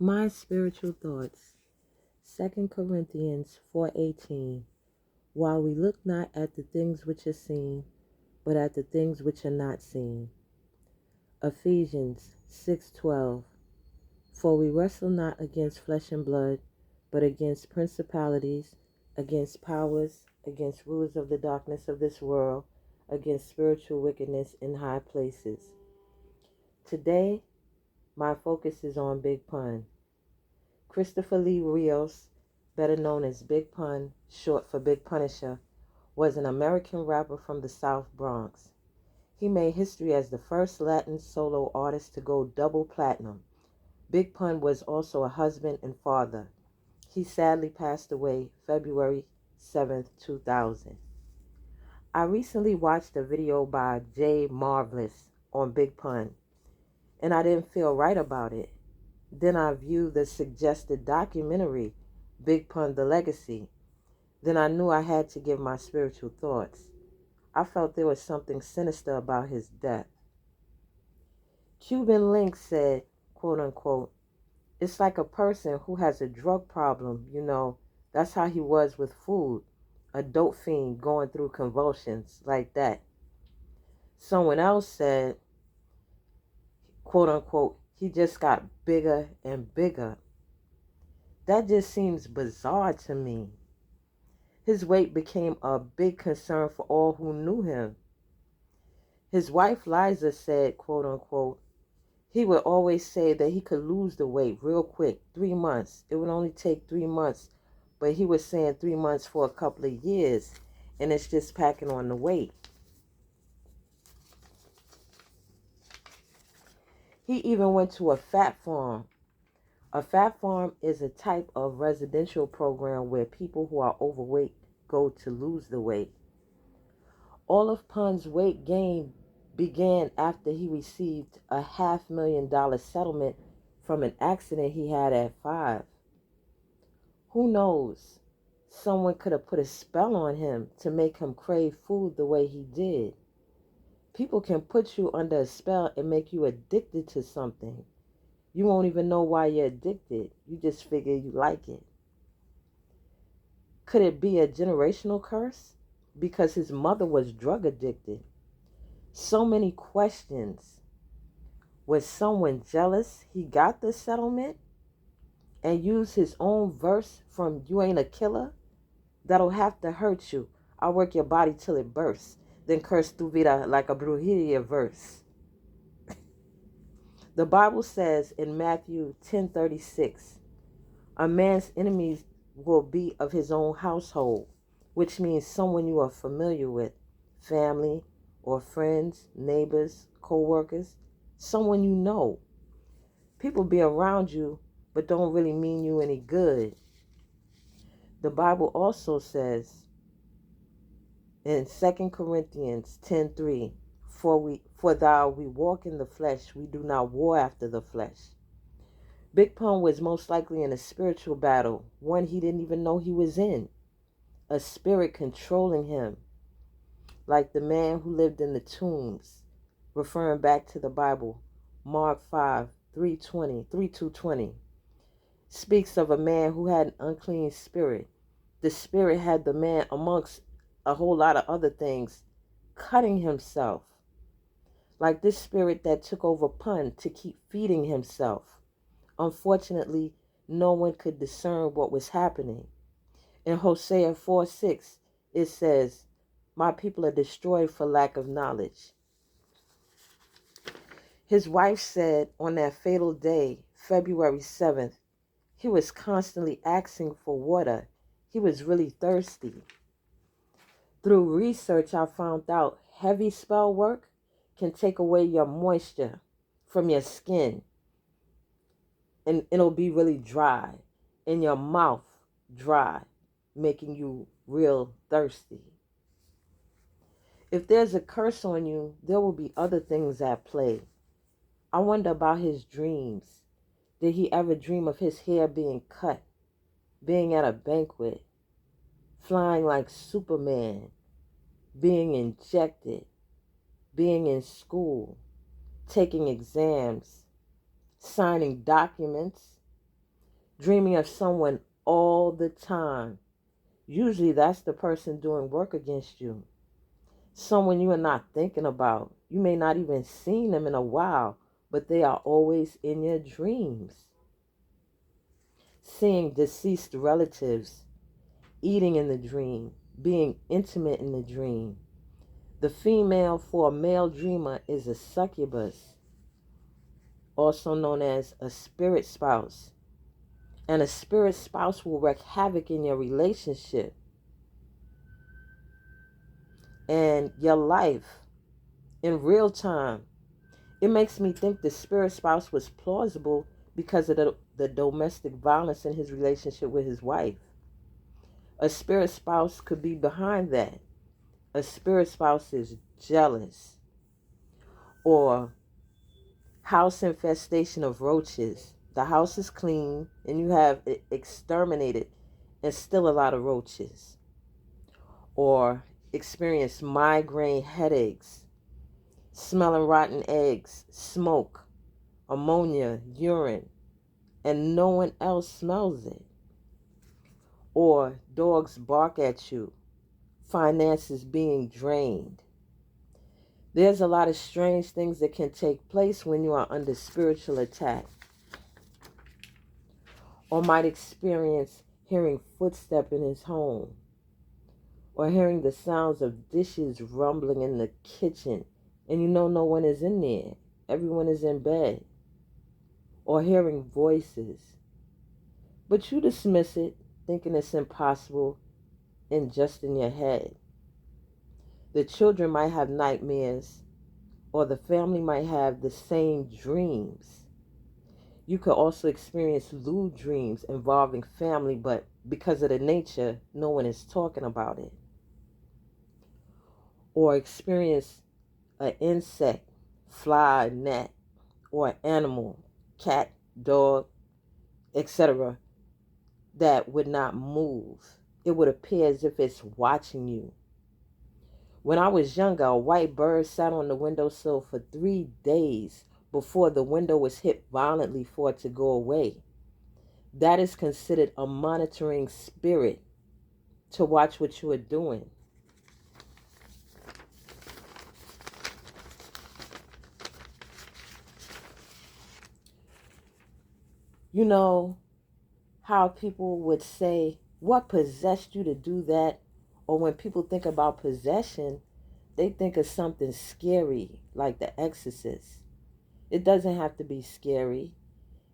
My spiritual thoughts. 2 Corinthians 4:18. While we look not at the things which are seen, but at the things which are not seen. Ephesians 6:12. For we wrestle not against flesh and blood, but against principalities, against powers, against rulers of the darkness of this world, against spiritual wickedness in high places. Today, my focus is on Big Pun. Christopher Lee Rios, better known as Big Pun, short for Big Punisher, was an American rapper from the South Bronx. He made history as the first Latin solo artist to go double platinum. Big Pun was also a husband and father. He sadly passed away February 7th, 2000. I recently watched a video by Jay Marvelous on Big Pun, and I didn't feel right about it. Then I viewed the suggested documentary, Big Pun: The Legacy. Then I knew I had to give my spiritual thoughts. I felt there was something sinister about his death. Cuban Link said, quote unquote, it's like a person who has a drug problem. That's how he was with food. A dope fiend going through convulsions like that. Someone else said, quote unquote, he just got bigger and bigger. That just seems bizarre to me. His weight became a big concern for all who knew him. His wife Liza said, quote unquote, he would always say that he could lose the weight real quick, 3 months. It would only take 3 months, but he was saying 3 months for a couple of years, and it's just packing on the weight. He even went to a fat farm. A fat farm is a type of residential program where people who are overweight go to lose the weight. All of Pun's weight gain began after he received a $500,000 settlement from an accident he had at 5. Who knows? Someone could have put a spell on him to make him crave food the way he did. People can put you under a spell and make you addicted to something. You won't even know why you're addicted. You just figure you like it. Could it be a generational curse? Because his mother was drug addicted. So many questions. Was someone jealous he got the settlement and used his own verse from "You ain't a killer"? That'll have to hurt you. I'll work your body till it bursts. Then curse tu vida like a brujeria verse. The Bible says in Matthew 10:36, a man's enemies will be of his own household, which means someone you are familiar with, family or friends, neighbors, co-workers, someone you know. People be around you but don't really mean you any good. The Bible also says in 2 Corinthians 10:3, for thou we walk in the flesh, we do not war after the flesh. Big Pun was most likely in a spiritual battle, one he didn't even know he was in. A spirit controlling him, like the man who lived in the tombs, referring back to the Bible. Mark 5:3-20 speaks of a man who had an unclean spirit. The spirit had the man, amongst a whole lot of other things, cutting himself. Like this spirit that took over Pun to keep feeding himself. Unfortunately, no one could discern what was happening. In Hosea 4:6, it says, my people are destroyed for lack of knowledge. His wife said on that fatal day, February 7th, he was constantly asking for water. He was really thirsty. Through research, I found out heavy spell work can take away your moisture from your skin, and it'll be really dry, and your mouth dry, making you real thirsty. If there's a curse on you, there will be other things at play. I wonder about his dreams. Did he ever dream of his hair being cut, being at a banquet, flying like Superman, being injected, being in school, taking exams, signing documents, dreaming of someone all the time. Usually that's the person doing work against you. Someone you are not thinking about. You may not even seen them in a while, but they are always in your dreams. Seeing deceased relatives, eating in the dream, being intimate in the dream. The female for a male dreamer is a succubus, also known as a spirit spouse. And a spirit spouse will wreak havoc in your relationship and your life in real time. It makes me think the spirit spouse was plausible because of the domestic violence in his relationship with his wife. A spirit spouse could be behind that. A spirit spouse is jealous, or house infestation of roaches. The house is clean and you have it exterminated and still a lot of roaches. Or experience migraine headaches, smelling rotten eggs, smoke, ammonia, urine, and no one else smells it. Or dogs bark at you, finances being drained. There's a lot of strange things that can take place when you are under spiritual attack. Or might experience hearing footsteps in his home, or hearing the sounds of dishes rumbling in the kitchen, and you know no one is in there. Everyone is in bed. Or hearing voices. But you dismiss it, thinking it's impossible and just in your head. The children might have nightmares, or the family might have the same dreams. You could also experience lewd dreams involving family, but because of the nature, no one is talking about it. Or experience an insect, fly, gnat, or animal, cat, dog, etc., that would not move. It would appear as if it's watching you. When I was younger, a white bird sat on the windowsill for 3 days before the window was hit violently for it to go away. That is considered a monitoring spirit to watch what you are doing. You know how people would say, what possessed you to do that? Or when people think about possession, they think of something scary like The Exorcist. It doesn't have to be scary.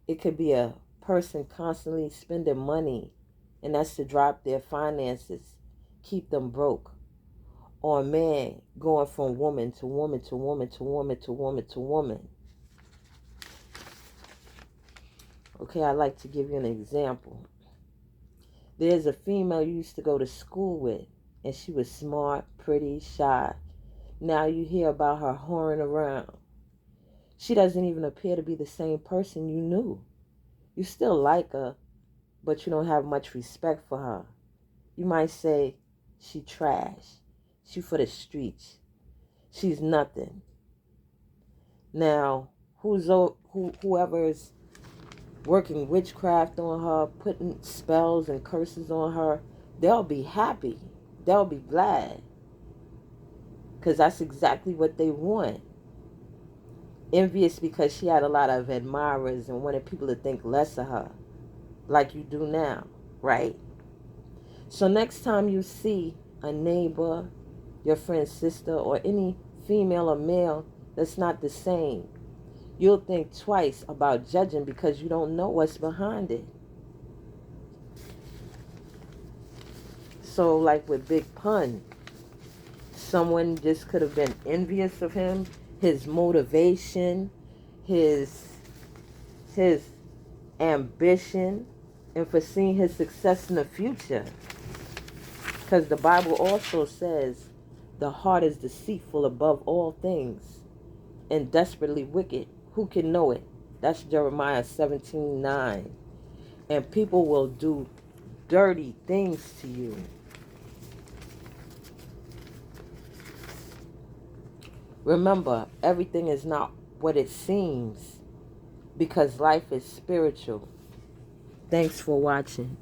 It could be a person constantly spending money, and that's to drop their finances, keep them broke. Or a man going from woman to woman to woman to woman to woman to woman. Okay, I'd like to give you an example. There's a female you used to go to school with, and she was smart, pretty, shy. Now you hear about her whoring around. She doesn't even appear to be the same person you knew. You still like her, but you don't have much respect for her. You might say, she trash. She for the streets. She's nothing. Now, whoever's working witchcraft on her, putting spells and curses on her, they'll be happy. They'll be glad. Because that's exactly what they want. Envious because she had a lot of admirers and wanted people to think less of her. Like you do now, right? So next time you see a neighbor, your friend's sister, or any female or male that's not the same, you'll think twice about judging because you don't know what's behind it. So like with Big Pun, someone just could have been envious of him, his motivation, his ambition, and foreseeing his success in the future. Because the Bible also says the heart is deceitful above all things and desperately wicked. Who can know it? That's Jeremiah 17:9. And people will do dirty things to you. Remember, everything is not what it seems because life is spiritual. Thanks for watching.